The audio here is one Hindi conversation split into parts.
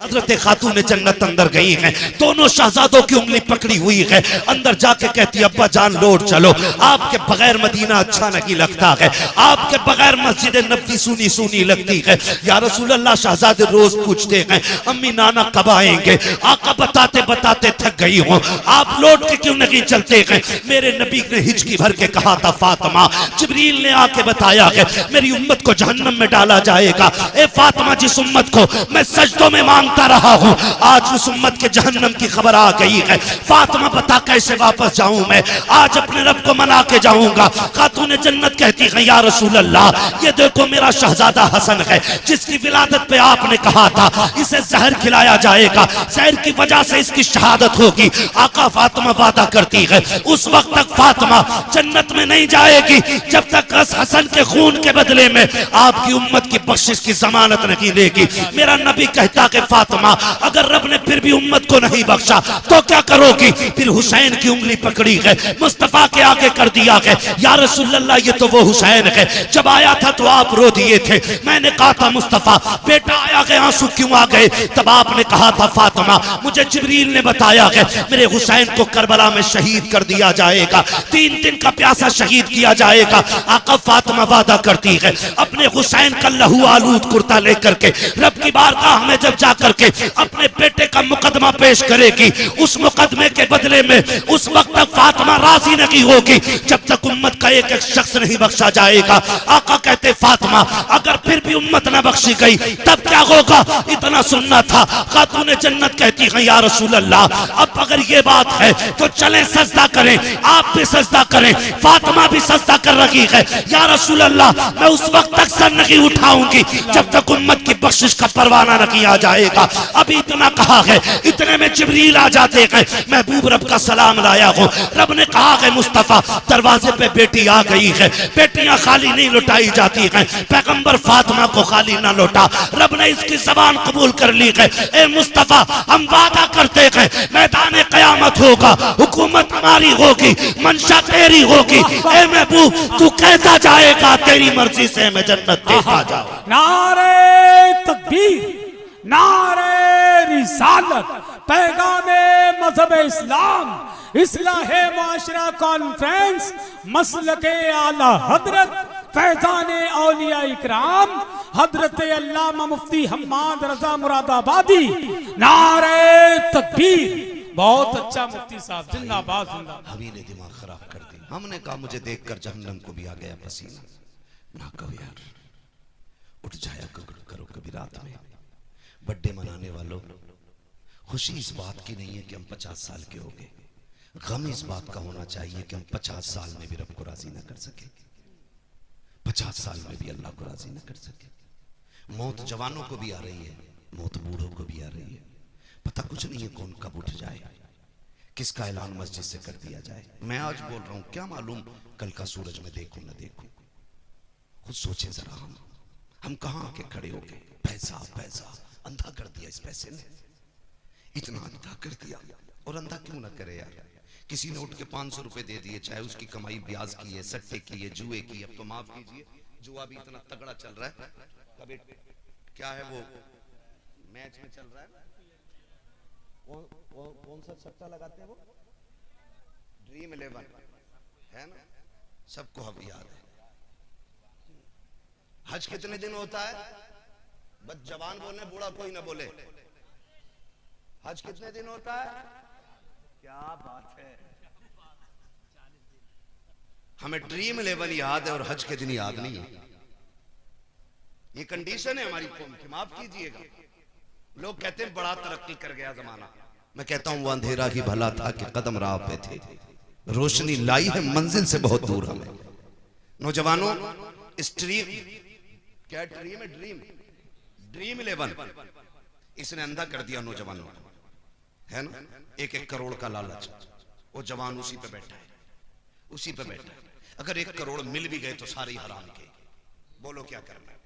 हजरत खातून जन्नत अंदर गई हैं, दोनों शहजादों की उंगली पकड़ी हुई है, अंदर जाके कहती अब्बा जान लौट चलो, आपके बगैर मदीना अच्छा नहीं लगता है, आपके बगैर मस्जिद नबी सुनी सुनी लगती है। या रसूल अल्लाह, शहजादे रोज पूछते हैं अम्मी नाना कब आएंगे, आका बताते बताते थक गई हूँ, आप लौट के क्यों नहीं चलते हैं। मेरे नबी ने हिचकी भर के कहा था फातिमा, जिब्रील ने आके बताया है मेरी उम्मत को जहन्नम में डाला जाएगा। ए फातिमा, जिस उम्मत को मैं सजदों में मांगता रहा हूं, आज उस उम्मत के जहन्नम की खबर आ गई है। फातिमा बता कैसे वापस जाऊं मैं, आज अपने रब को मना के जाऊंगा। खातून जन्नत कहती है या रसूल अल्लाह, ये देखो मेरा शहजादा हसन है जिसकी विलादत पे आपने कहा था इसे जहर खिलाया जाएगा, जहर की वजह से इसकी शहादत होगी। आका, फातिमा वादा करती है उस वक्त तक फातिमा जन्नत में नहीं जाएगी जब तक हसन के खून के बदले में आपकी उम्मत की बख्शिश की जमानत नहीं लेगी। मेरा नबी कहता कि फातिमा, अगर रब ने फिर भी उम्मत को नहीं बख्शा तो क्या करोगी। फिर हुसैन की उंगली पकड़ी है, मुस्तफा के आगे कर दिया है या रसूल अल्लाह, ये तो वो हुसैन है जब आया था तो आप रो दिए थे। मैंने कहा था मुस्तफा बेटा आया गया, आंसू क्यों आ गए। तब आपने कहा था फातिमा, मुझे जिब्रील ने बताया है मेरे हुसैन को करबला में शहीद कर दिया जाएगा, 3 दिन का प्यासा शहीद किया जाएगा। आका, फातिमा वादा करती है अपने हुसैन का लहू आलूद कुर्ता लेकर के रब की बारगाह में जब जाकर के अपने बेटे का मुकदमा पेश करेगी, उस मुकदमे के बदले में उस वक्त तक फातिमा राजी नहीं होगी जब तक उम्मत का एक एक शख्स नहीं बख्शा जाएगा। आका कहते फातिमा, अगर फिर भी उम्मत न बख्शी गई तब क्या होगा, इतना सुनना था। खातून जन्नत कहती है या रसूल अल्लाह, अब अगर ये बात है तो चलें सजदा करें, आप भी सजदा करें। फातिमा भी सजदा कर रही है या रसूल अल्लाह, मैं उस वक्त तक सर नहीं उठाऊंगी जब तक उम्मत की बख्शिश का परवाना नहीं आ जाएगा। अभी इतना कहा है, इतने में जिब्रील आ जाते हैं, महबूब रब का सलाम लाया हूं। रब ने कहा है मुस्तफा दरवाजे पे बेटी आ गई है, बेटियां खाली नहीं लौटाई जाती हैं, पैगंबर फातिमा को खाली ना लौटा। रब ने इसकी जबान कबूल कर ली है। ए मुस्तफा, हम वादा करते हैं मैदान क़यामत होगा, हुकूमत हमारी होगी, मंशा तेरी होगी। ए महबूब, तू कहता जाएगा तेरी मर्जी से मैं जन्नत देता जाऊं। नारे तकबीर, नारे रिसालत, पैगामे मजहब इस्लाम, इस्लाहे माशरा कॉन्फ्रेंस, मसलके आला हजरत फैजाने औलिया इकराम हजरत अल्लामा मुफ्ती हम्माद रजा मुरादाबादी। नारे तकबीर। बहुत अच्छा मुफ्ती साहब, जिंदाबाद जिंदाबाद। हमी ने दिमाग खराब कर दी। हमने कहा मुझे देखकर जहन्नम को भी आ गया पसीना। ना कहो यार, उठ जाया करो कभी रात में। बर्थडे मनाने वालों, खुशी इस बात की नहीं है कि हम 50 साल के हो गए, गम इस बात का होना चाहिए कि हम 50 साल में भी रब को राजी न कर सके, 50 साल में भी अल्लाह को राजी न कर सके। मौत जवानों को भी आ रही है, मौत बूढ़ों को भी आ रही है। पता कुछ नहीं है कौन कब उठ जाए, किसका ऐलान मस्जिद से कर दिया जाए। मैं आज बोल रहा हूं, क्या मालूम कल का सूरज में देखूं न देखूं। खुद सोचे जरा, हम कहां आके खड़े हो गए। पैसा पैसा अंधा कर दिया, इस पैसे ने इतना अंधा कर दिया। और अंधा क्यों ना करे यार। किसी ने उठ के 500 रुपए दे दिए, चाहे उसकी कमाई ब्याज की है, सट्टे की है, जुए की है। अब तो माफ कीजिए, जुआ भी इतना तगड़ा चल रहा है। कभी क्या है वो मैच में चल रहा है, कौन सा सट्टा लगाते हैं वो, ड्रीम 11 है ना, सबको अब याद है। हज कितने दिन होता है, बस जवान बोले, बूढ़ा कोई ना बोले। हज कितने दिन होता है, क्या बात है। हमें ड्रीम 11 याद है और हज के दिन याद नहीं है। ये कंडीशन है हमारी कौम की, माफ कीजिएगा। लोग कहते हैं बड़ा तरक्की कर गया जमाना। मैं कहता हूं वो अंधेरा ही भला था कि कदम राह पे थे, रोशनी लाई है मंजिल से बहुत दूर हमें। नौजवानों, इस ड्रीम, क्या ड्रीम है, ड्रीम 11 इसने अंधा कर दिया नौजवानों को, है ना। 1-1 करोड़ का लालच, वो जवान उसी पे बैठा है, उसी पे बैठा है। अगर 1 करोड़ मिल भी गए तो सारे ही हराम के। बोलो क्या करना है,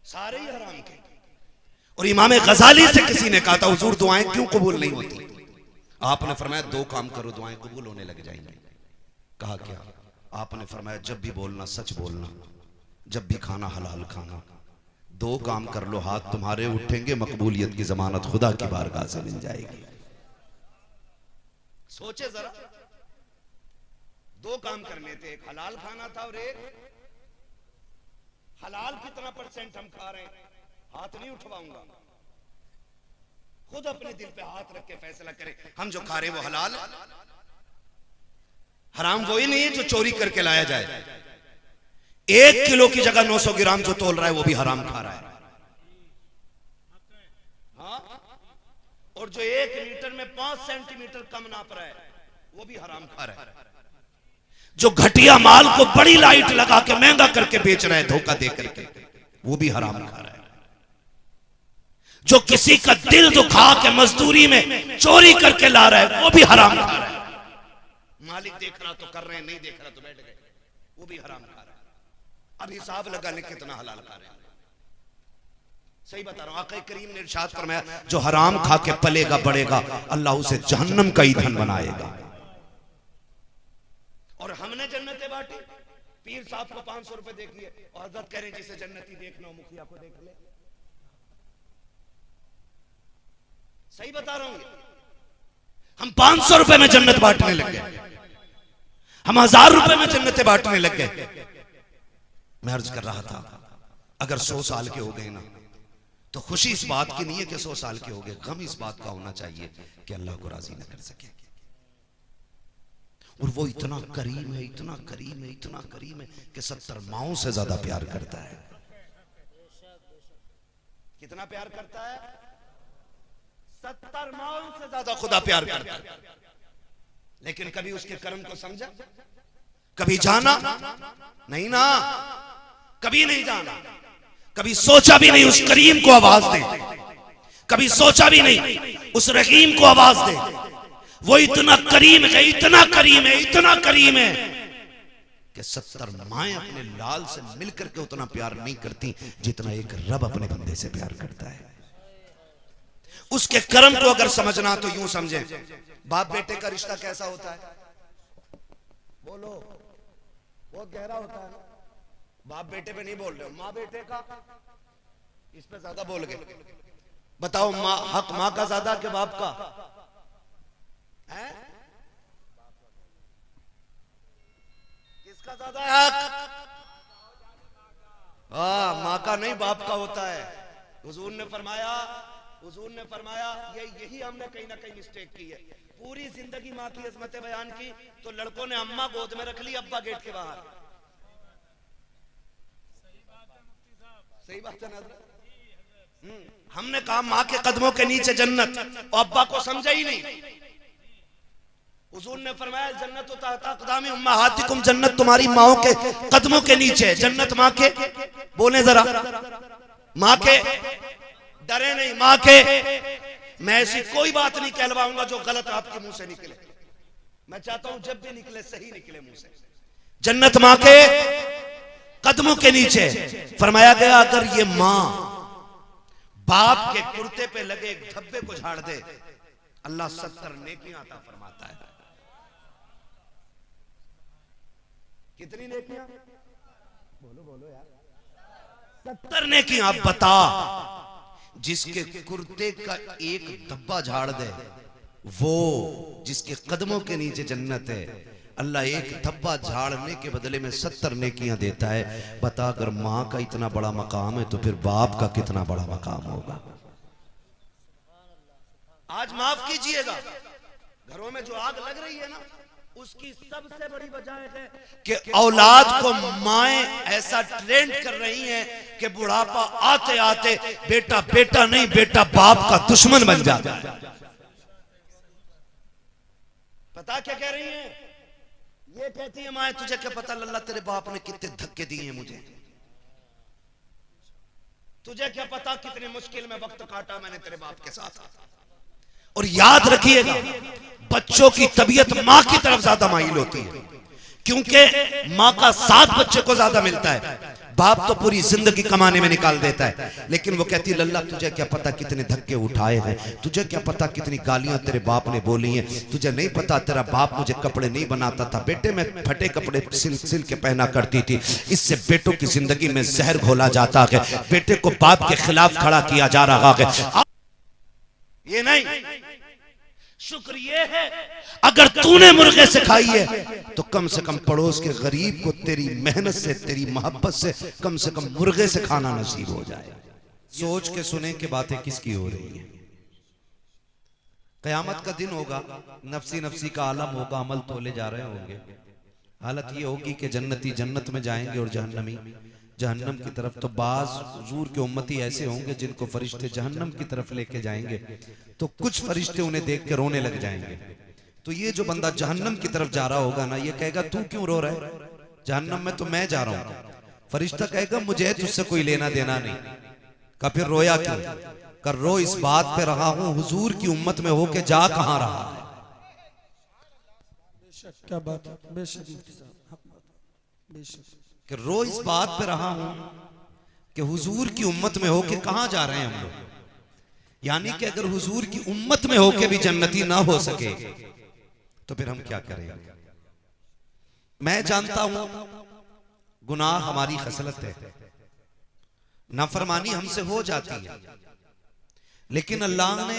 सारे ही हराम के। और इमाम गजाली से किसी ने कहा था हुजूर दुआएं क्यों कबूल नहीं होती। आपने फरमाया 2 काम करो दुआएं कबूल होने लग जाएंगी। कहा क्या, आपने फरमाया जब भी बोलना सच बोलना, जब भी खाना हलाल खाना, दो काम कर लो, हाथ तुम्हारे उठेंगे, मकबूलियत की जमानत खुदा की बारगाह से मिल जाएगी। सोचे जरा, दो काम करने थे, एक हलाल खाना था और एक हलाल कितना परसेंट हम खा रहे हैं, हाथ नहीं उठवाऊंगा। खुद अपने दिल पे हाथ रख के फैसला करें, हम जो खा रहे वो हलाल है। हराम वही नहीं है जो चोरी करके लाया जाए। 1 किलो की जगह 900 ग्राम जो तोल रहा है वो भी हराम खा रहा है। हाँ? और जो 1 लीटर में 5 सेंटीमीटर कम नाप रहा है वो भी हराम खा रहा है। जो घटिया माल को बड़ी लाइट लगा के महंगा करके बेच रहा है धोखा दे करके, वो भी हराम खा रहा है। जो किसी का दिल दुखा के मजदूरी में चोरी करके ला रहा है वो भी हराम खा रहा है। मालिक देख रहा तो कर रहे हैं, नहीं देख रहा तो बैठ गए, वो भी हराम खा रहा है। अब हिसाब लगा ले कितना हलाल खा रहे हैं। सही बता रहा हूं, आका करीम ने इरशाद फरमाया जो हराम खा के पलेगा बढ़ेगा अल्लाह उसे जहन्नम का ईंधन बनाएगा। और हमने जन्नतें बांटी, पीर साहब को 500 रुपए देखिए और हजरत कह रहे जिसे जन्नती देखना हो मुखिया को देख ले। सही बता रहा हूं, हम 500 रुपए में जन्नत बांटने लग गए, हम 1000 रुपए में जन्नतें बांटने लग गए। मैं अर्ज कर रहा था अगर 100 साल के हो गए ना तो खुशी इस बात की नहीं है कि 100 साल के हो गए, गम इस बात का होना चाहिए कि अल्लाह को राजी न कर सके। और वो इतना करीम है, इतना करीम है, इतना करीम है कि 70 माओं से ज्यादा प्यार करता है। कितना प्यार करता है? 70 माओं से ज्यादा खुदा प्यार करता है। लेकिन कभी उसके कर्म को समझा, कभी जाना नहीं ना, कभी नहीं जाना, कभी सोचा भी नहीं उस करीम को आवाज दे, कभी सोचा भी नहीं उस रहीम को आवाज दे। वो इतना करीम है, इतना करीम है, इतना करीम है कि 70 माएं अपने लाल से मिलकर के उतना प्यार नहीं करती जितना एक रब अपने बंदे से प्यार करता है। उसके कर्म को अगर समझना तो यूं समझें, बाप बेटे का रिश्ता कैसा होता है? बोलो, बहुत गहरा होता है। बाप बेटे पे नहीं बोल रहे हो, माँ बेटे का, इस पे ज्यादा बोल गए। बताओ माँ, हक माँ का ज्यादा कि बाप का है? किसका ज्यादा है हक? माँ का नहीं, बाप का होता है। हुजूर ने फरमाया यही हमने कहीं ना कहीं मिस्टेक की है। पूरी जिंदगी माँ की अजमतें बयान की तो लड़कों ने अम्मा गोद में रख ली, अब्बा गेट के बाहर। सही बात है ना? हमने कहा माँ के कदमों के नीचे जन्नत, और अब्बा को समझा ही नहीं। हुजूर ने फरमाया जन्नत तहता क़दामी उम्महातिकुम, जन्नत तुम्हारी माओं के कदमों के नीचे। जन्नत माँ के, बोले जरा, माँ के, डरे नहीं, माँ के। मैं ऐसी कोई बात नहीं कहलवाऊंगा जो गलत आपके मुंह से निकले। मैं चाहता हूं जब भी निकले सही निकले मुंह से। जन्नत माँ के कदमों के नीचे। फरमाया गया अगर ये माँ बाप के कुर्ते पे लगे एक धब्बे को झाड़ दे, अल्लाह 70 नेकियां अता फरमाता है। कितनी नेकियां? बोलो बोलो यार। 70 नेकियां। आप बता, जिसके कुर्ते का एक धब्बा झाड़ दे, वो जिसके कदमों के नीचे जन्नत है, अल्लाह एक धब्बा झाड़ने के बदले में 70 नेकियां देता है। बता, अगर माँ का इतना बड़ा मकाम है तो फिर बाप का कितना बड़ा मकाम होगा। आज माफ कीजिएगा, घरों में जो आग लग रही है ना, उसकी सबसे बड़ी वजह है कि औलाद को माएं ऐसा ट्रेंड कर रही हैं कि बुढ़ापा आते आते बेटा बेटा नहीं, बेटा बाप का दुश्मन बन जाता है। पता क्या कह रही हैं? ये कहती है माएं, तुझे क्या पता लल्ला तेरे बाप ने कितने धक्के दिए हैं मुझे, तुझे क्या पता कितने मुश्किल में वक्त काटा मैंने तेरे बाप के साथ। और याद रखिएगा, बच्चों की तबीयत मां की तरफ ज्यादा माइल होती है, क्योंकि माँ का साथ बच्चे को ज्यादा मिलता है, बाप तो पूरी जिंदगी कमाने में निकाल देता है। लेकिन वो कहती लल्ला तुझे क्या पता कितने धक्के उठाए हैं, तुझे क्या पता कितनी गालियां तेरे बाप ने बोली हैं, तुझे नहीं पता तेरा बाप मुझे कपड़े नहीं बनाता था बेटे, मैं फटे कपड़े सिल के पहना करती थी। इससे बेटों की जिंदगी में जहर घोला जाता है, बेटे को बाप के खिलाफ खड़ा किया जा रहा है। ये नहीं, शुक्र ये है अगर तूने मुर्गे से खाई है तो कम से कम पड़ोस के गरीब को तेरी मेहनत से, तेरी मोहब्बत से कम मुर्गे से खाना नसीब हो जाए। सोच के सुने कि बातें किसकी हो रही है। कयामत का दिन होगा, नफसी नफसी का आलम होगा, अमल तोले जा रहे होंगे। हालत ये होगी कि जन्नती जन्नत में जाएंगे और जहन्नमी जहन्नम की तरफ। तो बाज हुजूर के उम्मती ऐसे होंगे जिनको फरिश्ते जहन्नम की तरफ लेके जाएंगे, तो कुछ फरिश्ते उन्हें देख के रोने लग जाएंगे। तो ये जो बंदा जहन्नम की तरफ जा रहा होगा ना, ये कहेगा तू क्यों रो रहा है, जहन्नम में तो मैं जा रहा हूं। फरिश्ता कहेगा मुझे तुझसे कोई लेना देना नहीं। का फिर रोया क्यों? कर रो इस बात पे रहा हूं हुजूर की उम्मत में होके जा कहां रहा है। क्या बात है, बेशक बेशक कि रो इस बात पे रहा हूं कि हुजूर की उम्मत में होके कहां जा रहे हैं हम लोग। यानी कि अगर हुजूर की उम्मत में होके भी जन्नती ना हो सके तो फिर हम क्या करें। मैं जानता हूं गुनाह हमारी खसलत है, नाफरमानी हमसे हो जाती है, लेकिन अल्लाह ने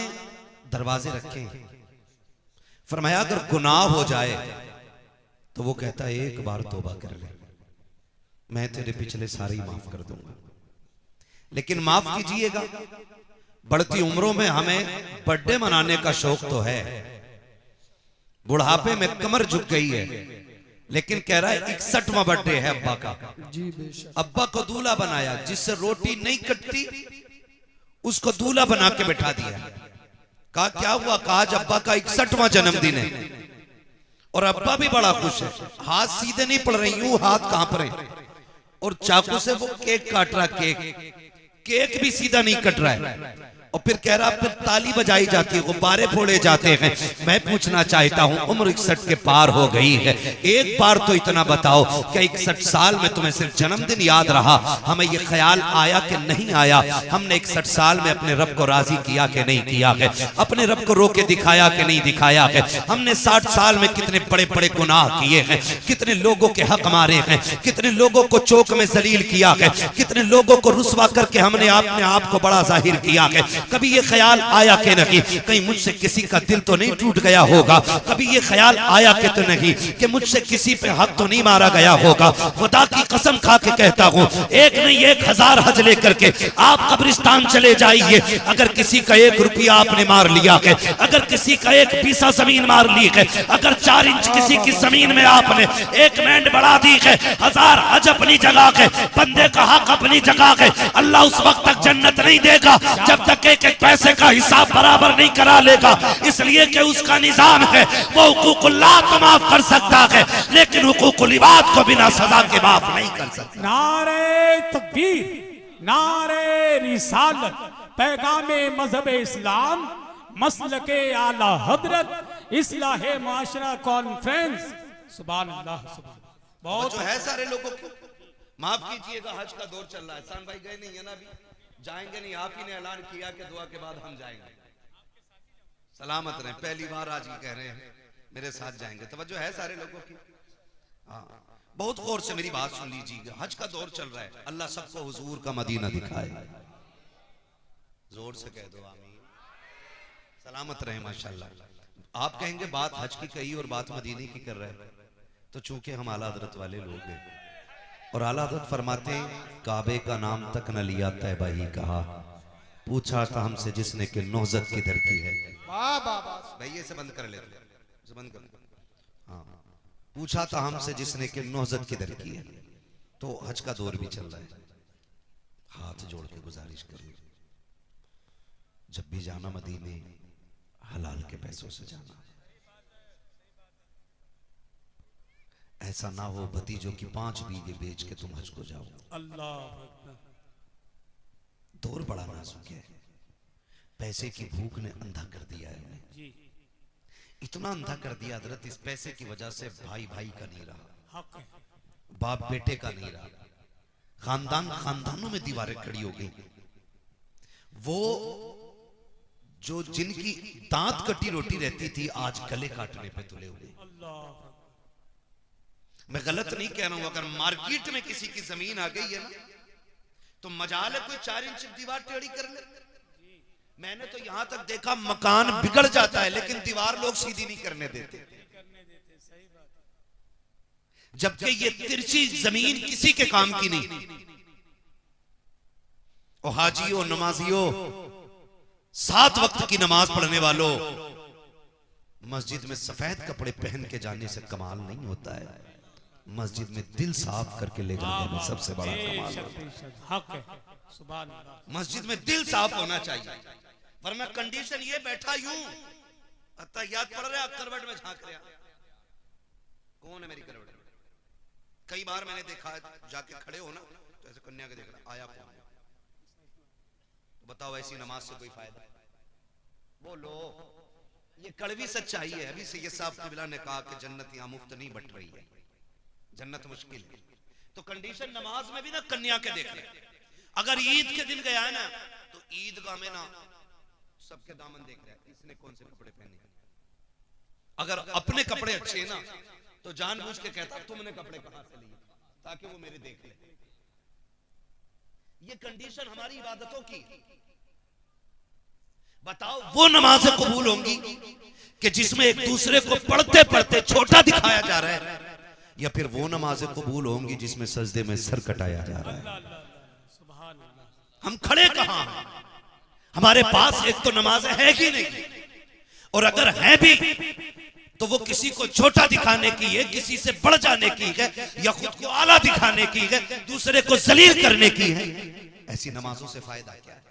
दरवाजे रखे हैं। फरमाया अगर गुनाह हो जाए तो वो कहता है एक बार तौबा कर ले, मैं तेरे पिछले सारे ही माफ कर दूंगा। लेकिन माफ कीजिएगा, बढ़ती उम्रों में हमें बर्थडे मनाने का शौक तो है, बुढ़ापे में कमर झुक गई है, लेकिन कह रहा है 61वां बर्थडे है अब्बा का। जी बेशक। अब्बा को दूल्हा बनाया, जिससे रोटी नहीं कटती उसको दूल्हा बना के बैठा दिया। कहा क्या हुआ? कहा आज अब्बा का 61वां जन्मदिन है। और अब्बा भी बड़ा खुश है, हाथ सीधे नहीं पड़ रही, यूं हाथ कांप रहे, और चाकू से वो केक काट रहा, केक भी सीधा नहीं कट रहा है। और फिर कह रहा फिर ताली बजाई जाती है, गुब्बारे फोड़े जाते हैं। मैं पूछना चाहता हूं उम्र 61 के पार हो गई है, एक बार तो इतना बताओ क्या 61 साल में तुम्हें सिर्फ जन्मदिन याद रहा? हमें ये ख्याल आया कि नहीं आया? हमने 61 साल में अपने रब को राजी किया कि नहीं किया है? अपने रब को रोके दिखाया कि नहीं दिखाया है? हमने 60 साल में कितने बड़े बड़े गुनाह किए हैं, कितने लोगों के हक मारे हैं, कितने लोगों को चौक में जलील किया है, कितने लोगों को रुस्वा करके हमने अपने आप को बड़ा जाहिर किया है। कभी ये ख्याल आया कि नहीं कहीं मुझसे किसी का दिल तो नहीं टूट गया होगा? कभी ये ख्याल आया कि तो नहीं कि मुझसे किसी पे हक तो नहीं मारा गया होगा? खुदा की कसम खा के कहता हूं, एक नहीं 1000 हज लेकर के आप कब्रिस्तान चले जाइए, अगर किसी का 1 रुपया आपने मार लिया है, अगर किसी का 1 पीसा जमीन मार ली है, अगर 4 इंच किसी की जमीन में आपने 1 मैंड बढ़ा दी है, 1000 हज अपनी जगह है, बंदे का हक अपनी जगह है। अल्लाह उस वक्त तक जन्नत नहीं देगा जब तक एक पैसे का हिसाब बराबर नहीं करा लेगा, इसलिए कि उसका निजाम है वो हुकूकुल्लाह तो माफ कर सकता है, लेकिन हुकूकुल इबाद को बिना सजा के माफ नहीं कर सकता। नारे तकबीर, नारे रिसालत, पैगामे मजहब इस्लाम, मसलके आला हजरत, इस्लाहे माशरा कॉन्फ्रेंस। सुभान अल्लाह, सुभान। बहुत जो है सारे लोगों को माफ कीजिएगा, हज का दौर चल रहा है, सान भाई गए नहीं है ना, अभी जाएंगे नहीं, आप ही ने ऐलान किया कि दुआ के बाद हम जाएंगे। सलामत रहें, पहली बार आज ही कह रहे हैं मेरे साथ जाएंगे। तवज्जो है सारे लोगों की? हाँ, बहुत गौर से मेरी बात सुन लीजिएगा। हज का दौर चल रहा है, अल्लाह सबको हुजूर का मदीना दिखाए। जोर से कह दो आमीन। सलामत रहें माशाल्लाह। आप कहेंगे बात हज की कही और बात मदीने की कर रहे हैं, तो चूंकि हम आला हज़रत वाले लोग हैं, और आला हज़रत फरमाते हैं काबे का नाम तक न लिया तैबा ही कहा, पूछा था हमसे जिसने कि नौजत किधर की है। भैया से बंद कर ले, बंद कर। हाँ, पूछा था हमसे जिसने कि नौजत किधर की है। तो हज का दौर भी चल रहा है, हाथ जोड़ के गुजारिश करूँ, जब भी जाना मदीने हलाल के पैसों से जाना। ऐसा ना हो भतीजों की 5 बीघे बेच के तुम हज को जाओ। अल्लाह, दौर बड़ा नाजुक है, पैसे की भूख ने अंधा कर दिया है उन्हें, इतना अंधा कर दिया हजरत, इस पैसे की वजह से भाई भाई का नहीं रहा, हक है। बाप बेटे का नहीं रहा, खानदान खानदानों में दीवारें खड़ी हो गई। वो जो जिनकी दांत कटी रोटी रहती थी आज गले काटने पे तुले हुए। अल्लाह मैं गलत नहीं कह रहा हूं, अगर मार्केट में किसी की जमीन आ गई है ना तो मजाल है कोई 4 इंच दीवार टेढ़ी कर ले। मैंने तो यहां तक देखा मकान बिगड़ जाता है लेकिन दीवार लोग सीधी नहीं करने देते, जबकि ये तिरछी जमीन किसी के काम की नहीं। ओ हाजियों, नमाजियों, 7 वक्त की नमाज पढ़ने वालों, मस्जिद में सफेद कपड़े पहन के जाने से कमाल नहीं होता है, मस्जिद में दिल साफ करके ले जाने में सबसे बड़ा कमाल होता है। हक है। सुभान अल्लाह। मस्जिद में दिल साफ होना चाहिए, वरना कंडीशन ये बैठा यूं अत्तहियात पढ़ रहा, करवट में झांक रहा। कौन है मेरी करवट में? कई बार मैंने देखा जाके खड़े हो ना तो ऐसे कन्या के देख रहा, आया कौन? बताओ ऐसी नमाज से कोई फायदा? बोलो, ये कड़वी सच्चाई है। अभी सैयद साहब क़िबला ने कहा कि जन्नत यहां मुफ्त नहीं बट रही है, जन्नत मुश्किल है। तो कंडीशन नमाज में भी ना कन्या के देख रहे। अगर ईद के दिन गया है ना तो ईदगाह में ना सबके दामन देख रहे हैं, इसने कौन से कपड़े पहने। अगर अपने कपड़े अच्छे ना तो जानबूझ के कहता तुमने कपड़े कहां से लिए, ताकि वो मेरे देख ले। ये कंडीशन हमारी इबादतों की। बताओ वो नमाजें कबूल होंगी कि जिसमें एक दूसरे को पढ़ते पढ़ते छोटा दिखाया जा रहा है, या फिर वो नमाजें कबूल होंगी जिसमें सजदे में सर कटाया जा रहा है। हम खड़े कहां हैं? हमारे पास एक तो नमाजें है ही नहीं, और अगर है भी तो वो किसी को छोटा दिखाने की है, किसी से बढ़ जाने की है, या खुद को आला दिखाने की है, दूसरे को जलील करने की है। ऐसी नमाजों से फायदा क्या है?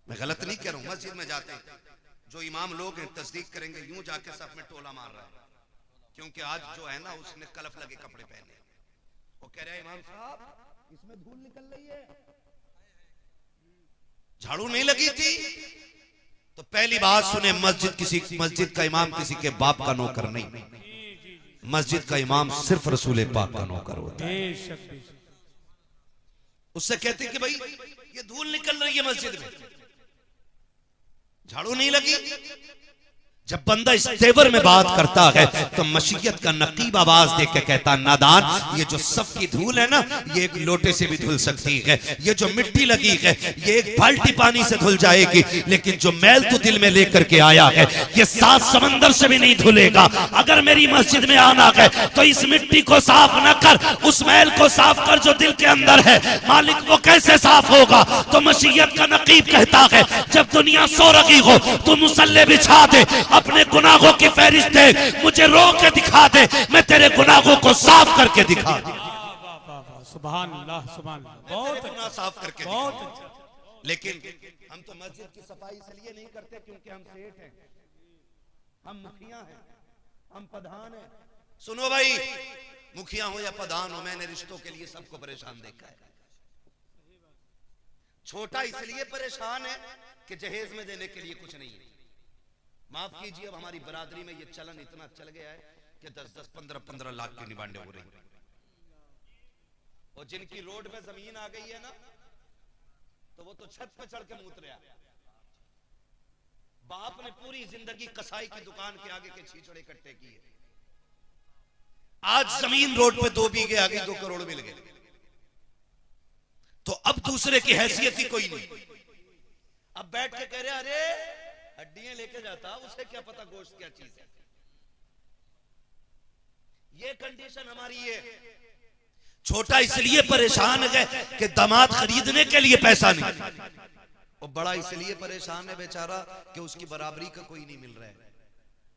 मैं गलत नहीं कह रहा हूं। मस्जिद में जाते हैं जो इमाम लोग हैं तस्दीक करेंगे, यूं जाके सब में टोला मार रहा है, क्योंकि आज जो है ना उसने कलफ लगे कपड़े पहने। वो कह रहा है इमाम साहब इसमें धूल निकल रही है, झाड़ू नहीं लगी थी। तो पहली बात सुने, मस्जिद का इमाम किसी के बाप का नौकर नहीं, मस्जिद का इमाम सिर्फ रसूल पाक का नौकर होता है। उससे कहते कि भाई ये धूल निकल रही है मस्जिद में, झाड़ू नहीं लगी। जब बंदा इस तेवर में बात करता है तो मशीयत का नकीब आवाज देख के कहता, नादान, ये जो सब की धूल है ना ये एक लोटे से भी धुल सकती है, ये जो मिट्टी लगी है ये एक बाल्टी पानी से धुल जाएगी, लेकिन जो मैल तू दिल में लेकर के आया है ये 7 समंदर से भी नहीं धुलेगा। अगर मेरी मस्जिद में आना है तो इस मिट्टी को साफ न कर, उस मैल को साफ कर जो दिल के अंदर है। मालिक वो कैसे साफ होगा? तो मशीयत का नकीब कहता है, जब दुनिया सो रही हो तू मुसल्ले बिछा दे, अपने गुनाहों की फहरिस्त दे, मुझे रो के दिखा दे, मैं तेरे गुनाहों को साफ करके दिखा दे। सुभान अल्लाह, सुभान अल्लाह। बहुत गुनाह साफ करके बहुत दिखा। लेकिन हम तो मस्जिद की सफाई इसलिए नहीं करते क्योंकि हम सेठ हैं, हम मुखिया हैं, हम प्रधान हैं। सुनो भाई, मुखिया हो या प्रधान हो, मैंने रिश्तों के लिए सबको परेशान देखा है। छोटा इसलिए परेशान है कि जहेज में देने के लिए कुछ नहीं है। माफ कीजिए, अब हमारी बरादरी में ये चलन इतना चल गया है कि 10-10, 15-15 लाख की निबांडे हो रही हैं। और जिनकी रोड में जमीन आ गई है ना तो वो तो छत पे चढ़ के मूत रहा। बाप ने पूरी जिंदगी कसाई की दुकान के आगे के छीछड़े इकट्ठे किए, आज जमीन रोड पे 2 बीघे आ गई, 2 करोड़ मिल गए। तो अब दूसरे की हैसियत ही कोई नहीं। अब बैठ के कह रहे अरे हड्डियां लेके जाता, उसे क्या पता गोश्त क्या चीज है। ये कंडीशन हमारी है। छोटा इसलिए परेशान है कि दामाद खरीदने के लिए पैसा नहीं, और बड़ा इसलिए परेशान है बेचारा कि उसकी बराबरी का कोई नहीं मिल रहा है।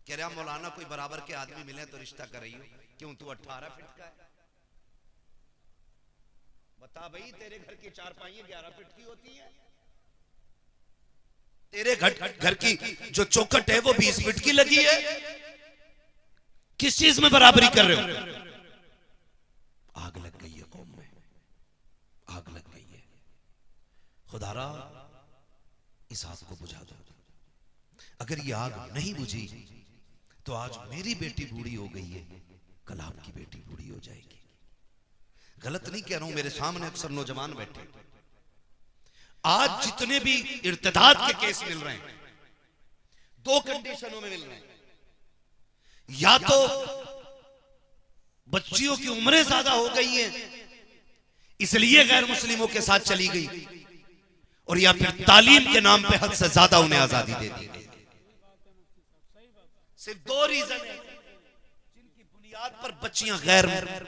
कह रहा मौलाना कोई बराबर के आदमी मिले तो रिश्ता कर रही हो, क्यों तू 18 फीट का है? बता भाई, तेरे घर की चारपाई 11 फीट की होती है, तेरे घर की जो चौखट है वो 20 फीट की लगी है। किस चीज में बराबरी कर रहे हो? आग लग गई है कौम में, आग लग गई है। खुदारा इस आग को बुझा दो। अगर ये आग नहीं बुझी तो आज मेरी बेटी बूढ़ी हो गई है, कल आपकी बेटी बूढ़ी हो जाएगी। गलत नहीं कह रहा हूं, मेरे सामने अक्सर नौजवान बैठे। आज जितने भी इर्तिदाद के केस मिल रहे हैं, दो कंडीशनों में मिल रहे हैं। या तो बच्चियों की उम्रें ज्यादा हो गई हैं इसलिए गैर मुस्लिमों के साथ चली गई, और या फिर तालीम के नाम पे हद से ज्यादा उन्हें आजादी दे दी गई। सिर्फ दो रीजन है जिनकी बुनियाद पर बच्चियां गैर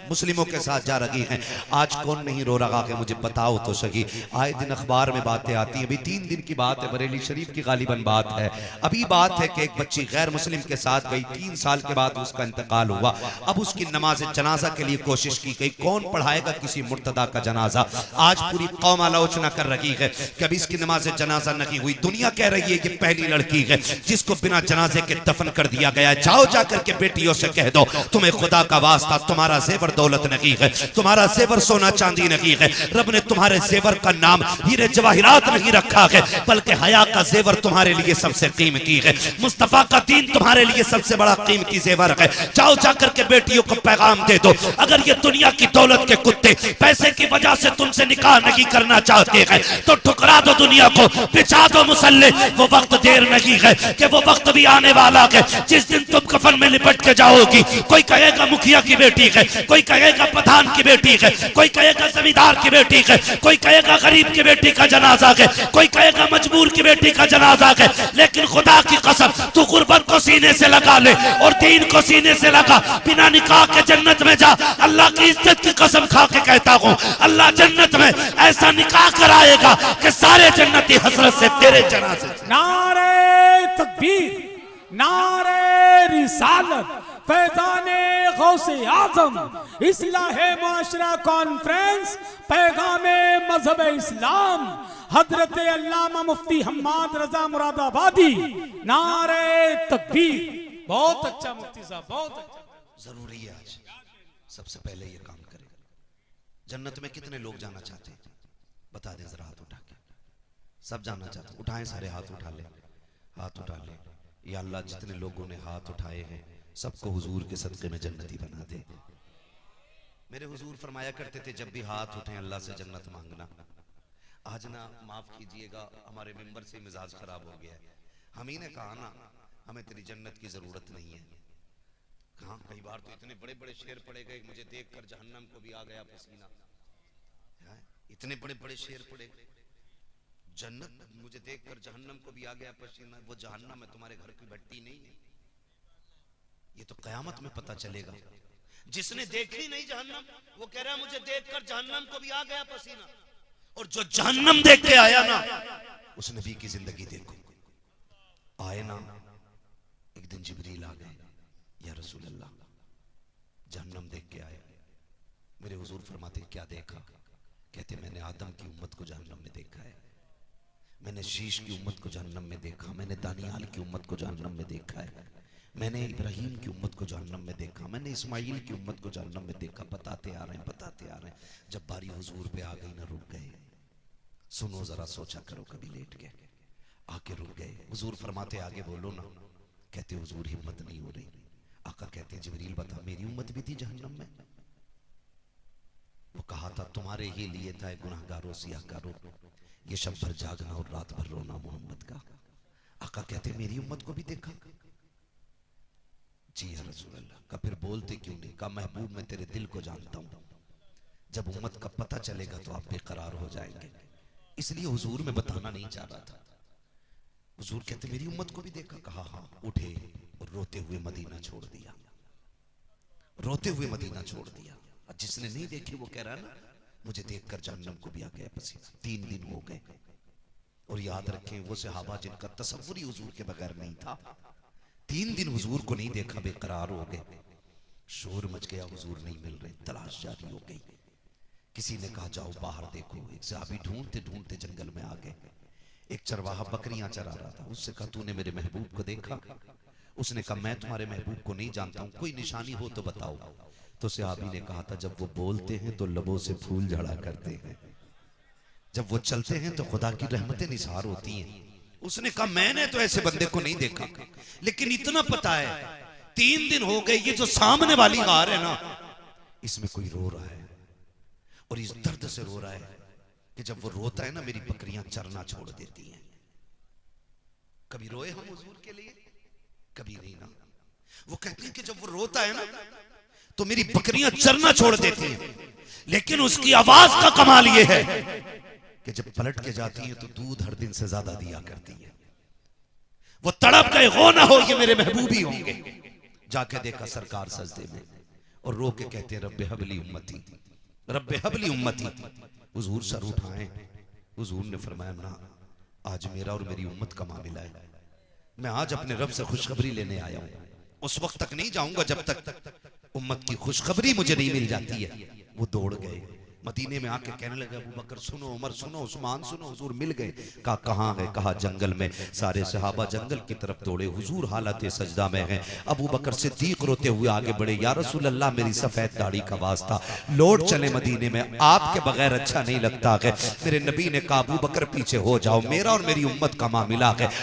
मुस्लिमों के साथ जा रही हैं। आज कौन नहीं रो रहा कि मुझे बताओ तो सही। आए दिन अखबार में बातें आती हैं। अभी 3 दिन की बात है, बरेली शरीफ की गालिबन बात है। अभी बात है कि एक बच्ची गैर मुस्लिम के साथ गई, 3 साल के बाद उसका इंतकाल हुआ। अब उसकी नमाज जनाजा के लिए कोशिश की गई, कौन पढ़ाएगा किसी मुर्तदा का जनाजा। आज पूरी कौम आलोचना कर रही है कि अभी इसकी नमाज जनाजा नहीं हुई। दुनिया कह रही है कि पहली लड़की है जिसको बिना जनाजे के दफन कर दिया गया है। जाओ जाकर के बेटियों से कह दो, तुम्हें खुदा का वास्ता, तुम्हारा जेवर दौलत नहीं है, तुम्हारा जेवर सोना चांदी नहीं है, रब ने तुम्हारे जेवर का नाम हीरे जवाहिरात नहीं रखा है, बल्कि हया का जेवर तुम्हारे लिए सबसे कीमती है। मुस्तफा का दीन तुम्हारे लिए सबसे बड़ा कीमती जेवर है। जाओ जाकर के बेटियों को पैगाम दे दो, अगर ये दुनिया की दौलत के कुत्ते पैसे की वजह से तुमसे निकाह नहीं करना चाहते हैं तो ठुकरा दो दुनिया को, बिछा दो मुसल्ले। वो वक्त देर नहीं है कि वो वक्त भी आने वाला है जिस दिन तुम कफन में लिपट के जाओगी। कोई कहेगा मुखिया की बेटी है, कोई कहेगा प्रधान की बेटी है, कोई कहेगा जमींदार की बेटी है, कोई कहेगा गरीब की बेटी का जनाजा है, कोई कहेगा मजबूर की बेटी का जनाजा है। लेकिन खुदा की कसम, तू गुर्बत को सीने से लगा ले और दीन को सीने से लगा, बिना निकाह के जन्नत में जा। अल्लाह की इज्जत की कसम खा के कहता हूँ, अल्लाह जन्नत में ऐसा निकाह कराएगा कि सारे जन्नती हसरत से तेरे जनाजे। नारे तकबीर, नारे रिसालत, फैज़ाने गौसे आज़म, इस्लाहे माशरा कॉन्फ्रेंस, पैगामे मजहब इस्लाम, हजरत अल्लामा मुफ्ती हम्माद रजा मुरादाबादी। नारे तकबीर। बहुत अच्छा मुफ्ती साहब, बहुत अच्छा। जरूरी है आज सबसे पहले ये काम करें। जन्नत में कितने लोग जाना चाहते हैं बता दें जरा, हाथ उठा के। सब जाना चाहते हैं? उठाएं सारे, हाथ उठा ले, हाथ उठा ले। या अल्लाह जितने लोगों ने हाथ उठाए हैं सबको हुजूर के सदक़े में जन्नती बना दे। मेरे हुजूर फरमाया करते थे जब भी हाथ उठे अल्लाह से जन्नत मांगना। आज ना माफ कीजिएगा हमारे मेंबर से मिजाज खराब हो गया है। हम ही ने कहा ना हमें तेरी जन्नत की जरूरत नहीं है। कहा कई बार तो इतने बड़े बड़े शेर पड़े गए, मुझे देखकर जहन्नम को भी आ गया पसीना। इतने बड़े बड़े शेर पड़े, जन्नत मुझे देखकर जहन्नम को भी आ गया पसीना। वो जहन्नम है, तुम्हारे घर की भट्टी नहीं है। ये तो कयामत में पता चलेगा। जिसने देखी नहीं जहन्नम वो कह रहा है मुझे देखकर जहन्नम को भी आ गया पसीना, और जो जहन्नम देख के आया ना उस नबी की जिंदगी देखो। आए ना एक दिन जिब्रील आ गए, या रसूल अल्लाह जहन्नम देख के आए। मेरे हुजूर फरमाते क्या देखा? कहते मैंने आदम की उम्मत को जहन्नम में देखा है, मैंने शीश की उम्मत को जहन्नम में देखा, मैंने दानियाल की उम्मत को जहन्नम में देखा है, मैंने इब्राहीम की उम्मत को जहन्नम में देखा, मैंने इस्माइल की उम्मत को जहन्नम में देखा। बताते आ रहे हैं, बताते आ रहे हैं। जब बारी हुजूर पे आ गई ना रुक गए। सुनो जरा, सोचा करो, कभी लेट गए आके रुक गए। हुजूर फरमाते आगे बोलो ना। कहते हुजूर हिम्मत नहीं हो रही। आका कहते जिब्रील बता मेरी उम्मत भी थी जहन्नम में। वो कहा था तुम्हारे ही लिए था गुनाहगारों सियाहकारों, ये शब भर जागना और रात भर रोना मोहम्मद का। आका कहते मेरी उम्मत को भी देखा? जी या रसूल अल्लाह। का फिर बोलते क्यों नहीं? का महबूब मैं तेरे दिल को जानता हूं, जब उम्मत का पता चलेगा तो आप बेकरार हो जाएंगे, इसलिए हुजूर में बताना नहीं चाह रहा था। हुजूर कहते मेरी उम्मत को भी देखा? कहा हाँ। उठे और रोते हुए मदीना छोड़ दिया, रोते हुए मदीना छोड़ दिया। और जिसने नहीं देखी वो कह रहा ना मुझे देखकर जहन्नम को भी आ गया पसीना। 3 दिन हो गए। और याद रखें वो सहाबा जिनका तसव्वुर ही हुजूर के बगैर नहीं था, 3 दिन हुजूर को नहीं देखा, बेकरार हो गए। शोर मच गया, हुजूर नहीं मिल रहे, तलाश जारी हो गई। किसी ने कहा जाओ बाहर देखो। एक सहाबी ढूंढते ढूंढते जंगल में आ गए। एक चरवाहा बकरियां चरा रहा था, उससे कहा तूने मेरे महबूब को देखा? उसने कहा मैं तुम्हारे महबूब को नहीं जानता हूं, कोई निशानी हो तो बताओ। तो सहाबी ने कहा था जब वो बोलते हैं तो लबों से फूल झड़ा करते हैं, जब वो चलते हैं तो खुदा की रहमतें निसार होती हैं। उसने कहा मैंने तो ऐसे बंदे को नहीं देखा, लेकिन इतना पता है 3 दिन हो गए, ये जो सामने वाली गार है ना, इसमें कोई रो रहा है और इस दर्द से रो रहा है कि जब वो रोता है ना, मेरी बकरियां चरना छोड़ देती हैं। कभी रोए हम हुजूर के लिए? कभी नहीं ना। वो कहते हैं कि जब वो रोता है ना, तो मेरी बकरियां चरना छोड़ देती हैं, लेकिन उसकी आवाज का कमाल ये है कि जब पलट के जाती हैं तो दूध हर दिन से ज्यादा दिया करती है। वो तड़प गए, हो ना हो ये मेरे महबूब ही होंगे। जाके देखा सरकार सजदे में और रो के कहते हैं रब्बे हबली उम्मती, रब्बे हबली उम्मती। हुजूर सर उठाए, हुजूर ने फरमाया ना, आज मेरा और मेरी उम्मत का मामला है। मैं आज अपने रब से खुशखबरी लेने आया हूं। उस वक्त तक नहीं जाऊंगा जब तक उम्मत की खुशखबरी मुझे नहीं मिल जाती है। वो दौड़ गए, मदीने में आके कहने लगे अबू बकर सुनो, उमर सुनो, उस्मान सुनो। हुजूर मिल गए। कहा कहाँ है? कहा जंगल में। सारे सहाबा जंगल की तरफ दौड़े। हुजूर हालत सजदा में हैं। अबू बकर सिद्दीक रोते हुए आगे बढ़े, या रसूल अल्लाह मेरी सफेद दाढ़ी का वास्ता, लौट चले मदीने में, आपके बगैर अच्छा नहीं लगता है। मेरे नबी ने कहा अबू बकर पीछे हो जाओ, मेरा और मेरी उम्मत का मामला है।